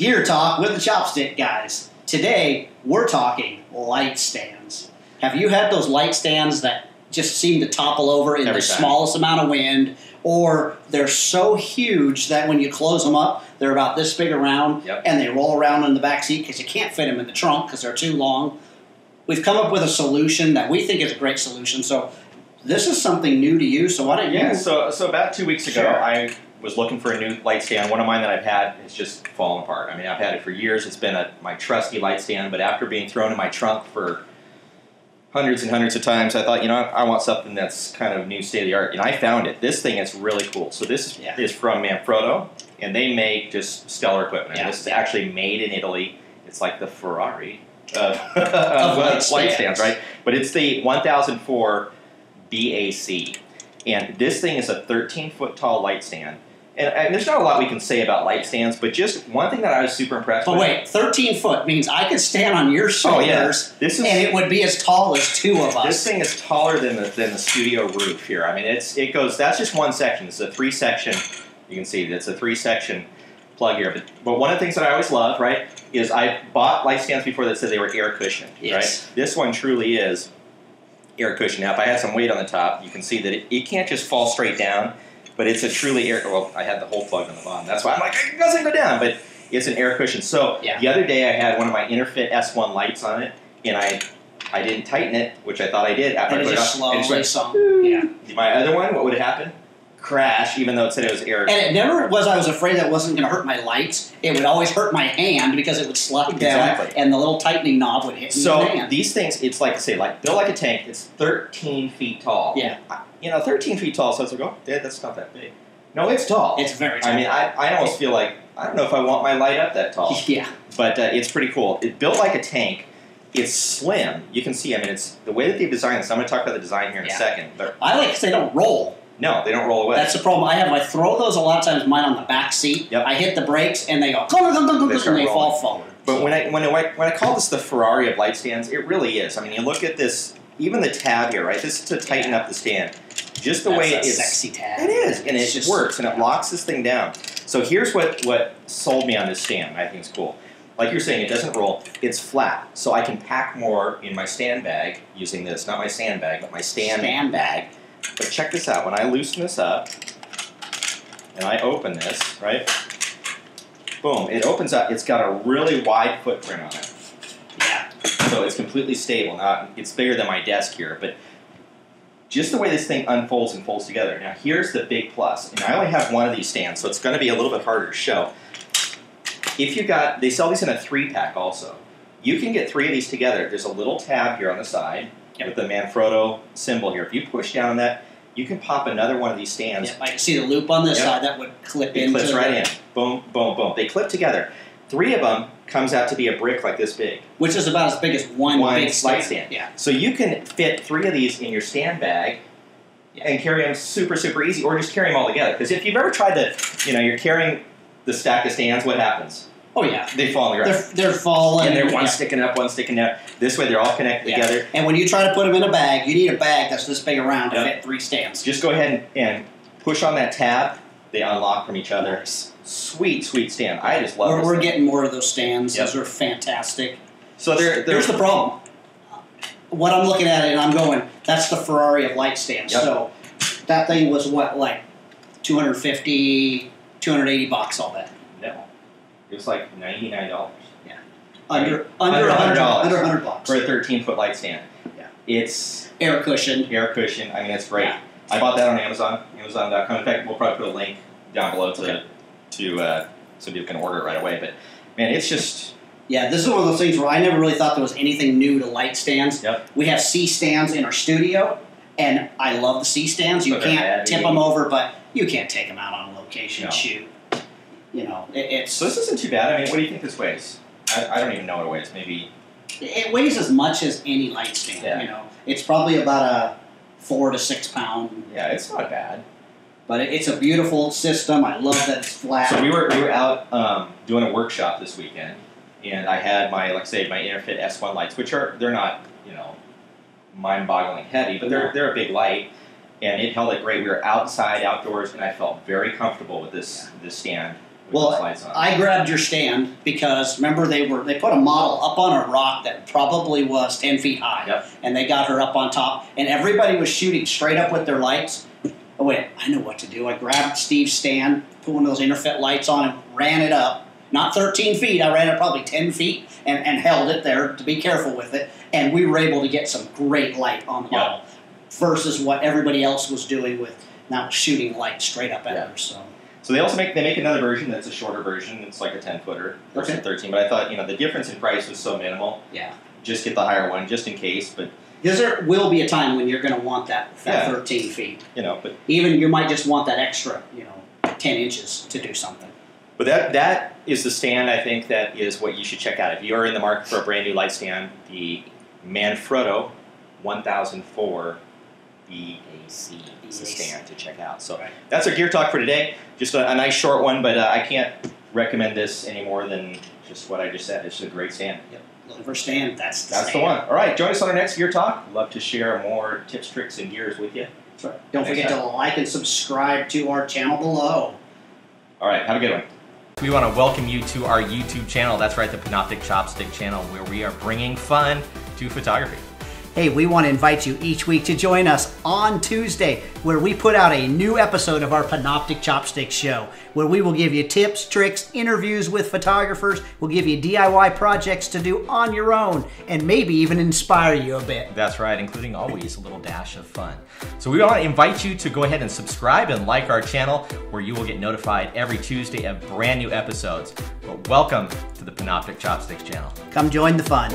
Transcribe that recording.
Gear Talk with the Chopstick guys. Today, we're talking light stands. Have you had those light stands that just seem to topple over in the smallest amount of wind, or they're so huge that when you close them up, they're about this big around, and they roll around in the back seat because you can't fit them in the trunk because they're too long? We've come up with a solution that we think is a great solution. So this is something new to you, so why don't you... Yeah, so about 2 weeks ago, I was looking for a new light stand. One of mine that I've had has just fallen apart. I mean, I've had it for years. It's been my trusty light stand, but after being thrown in my trunk for hundreds and hundreds of times, I thought, you know, I want something that's kind of new state-of-the-art, and I found it. This thing is really cool. So this is from Manfrotto, and they make just stellar equipment. And this is actually made in Italy. It's like the Ferrari of light stands, right? But it's the 1004 BAC, and this thing is a 13-foot tall light stand. And there's not a lot we can say about light stands, but just one thing that I was super impressed with. But wait, 13 foot means I could stand on your shoulders, and it would be as tall as two of us. This thing is taller than the studio roof here. I mean, it goes. That's just one section. It's a 3-section. You can see it's a 3-section plug here. But one of the things that I always love, right, is I bought light stands before that said they were air cushioned. Right. This one truly is air cushioned. Now, if I had some weight on the top, you can see that it can't just fall straight down. But it's a truly air... Well, I had the whole plug on the bottom. That's why I'm like, it doesn't go down. But it's an air cushion. So the other day I had one of my Interfit S1 lights on it, and I didn't tighten it, which I thought I did after I put it up. And it just went, my other one, what would have happened? Crash, even though it said it was air. And it never was, I was afraid that it wasn't going to hurt my lights. It would always hurt my hand because it would slide down, and the little tightening knob would hit me in the hand. So these things, it's like, say, built like a tank. It's 13 feet tall. Yeah. You know, 13 feet tall, so I was like, oh, Dad, that's not that big. No, it's tall. It's very tall. I mean, I almost feel like, I don't know if I want my light up that tall. Yeah. But it's pretty cool. It's built like a tank. It's slim. You can see, I mean, it's the way that they've designed this. I'm going to talk about the design here in a second. But I like because they don't roll. No, they don't roll away. That's the problem I have. I throw those a lot of times, mine on the back seat. I hit the brakes, and they go, and they fall forward. But when I call this the Ferrari of light stands, it really is. I mean, you look at this, even the tab here, right? This is to tighten up the stand. Just the way it's sexy tab. It is, and it just works, and it locks this thing down. So here's what sold me on this stand. I think it's cool. Like you're saying, it doesn't roll. It's flat, so I can pack more in my stand bag using this. Not my sandbag, but my stand bag. But check this out. When I loosen this up, and I open this, right? Boom, it opens up. It's got a really wide footprint on it. Yeah. So it's completely stable. Now, it's bigger than my desk here, but just the way this thing unfolds and folds together. Now, here's the big plus. And I only have one of these stands, so it's going to be a little bit harder to show. If you got, they sell these in a 3-pack also. You can get 3 of these together. There's a little tab here on the side with the Manfrotto symbol here. If you push down on that, you can pop another one of these stands. I can see the loop on this side that would clip in. It clips right in. Boom, boom, boom. They clip together. 3 of them comes out to be a brick like this big. Which is about as big as one big light stand. Yeah. So you can fit 3 of these in your stand bag and carry them super, super easy, or just carry them all together. Because if you've ever tried to, you know, you're carrying the stack of stands, what happens? Oh, yeah. They fall on the ground. They're falling. And they're one sticking up, one sticking down. This way, they're all connected together. And when you try to put them in a bag, you need a bag that's this big around to fit 3 stands. Just go ahead and push on that tab. They unlock from each other. Nice. Sweet, sweet stand. I just love this. We're getting more of those stands. Those are fantastic. So here's the problem. What I'm looking at it, and I'm going, that's the Ferrari of light stands. So that thing was what, like $250, $280 all that? No. It was like $99. Yeah. Under $100. Under $100 for a 13-foot light stand. Yeah. It's air cushioned. Air cushioned. I mean, it's great. Yeah. I bought that on Amazon. Amazon.com. In fact, we'll probably put a link down below to so people can order it right away. But man, it's just. Yeah, this is one of those things where I never really thought there was anything new to light stands. We have C stands in our studio, and I love the C stands. You can't tip them over, but you can't take them out on location and shoot. You know, it's... So this isn't too bad. I mean, what do you think this weighs? I don't even know what it weighs. Maybe... It weighs as much as any light stand, you know. It's probably about a 4 to 6 pound. Yeah, it's not bad. But it's a beautiful system. I love that it's flat. So we were out doing a workshop this weekend, and I had my, like I say, my Interfit S1 lights, which they're not, you know, mind-boggling heavy, but they're a big light. And it held it great. We were outside, outdoors, and I felt very comfortable with this stand Well, those lights on. I grabbed your stand because remember they put a model up on a rock that probably was 10 feet high, Yep. and they got her up on top, and everybody was shooting straight up with their lights. I went, I know what to do. I grabbed Steve's stand, put one of those interfit lights on, and ran it up. Not 13 feet. I ran it probably 10 feet and held it there to be careful with it, and we were able to get some great light on the model versus what everybody else was doing with now shooting light straight up at her. So they also make another version that's a shorter version. It's like a 10-footer versus 13. But I thought the difference in price was so minimal. Yeah. Just get the higher one just in case. But because there will be a time when you're going to want that 13 feet. But even you might just want that extra 10 inches to do something. But that is the stand I think that is what you should check out if you are in the market for a brand new light stand. The Manfrotto 1004BAC is the stand to check out. So that's our gear talk for today. Just a nice short one, but I can't recommend this any more than just what I just said. It's a great stand. Yep. Looking for a stand, that's the one. All right, join us on our next gear talk. Love to share more tips, tricks, and gears with you. That's right. Don't forget to like and subscribe to our channel below. All right, have a good one. We want to welcome you to our YouTube channel. That's right, the Panoptic Chopstick channel, where we are bringing fun to photography. Hey, we want to invite you each week to join us on Tuesday, where we put out a new episode of our Panoptic Chopstick show, where we will give you tips, tricks, interviews with photographers, we'll give you DIY projects to do on your own, and maybe even inspire you a bit. That's right, including always a little dash of fun. So we want to invite you to go ahead and subscribe and like our channel, where you will get notified every Tuesday of brand new episodes. But welcome to the Panoptic Chopsticks channel. Come join the fun.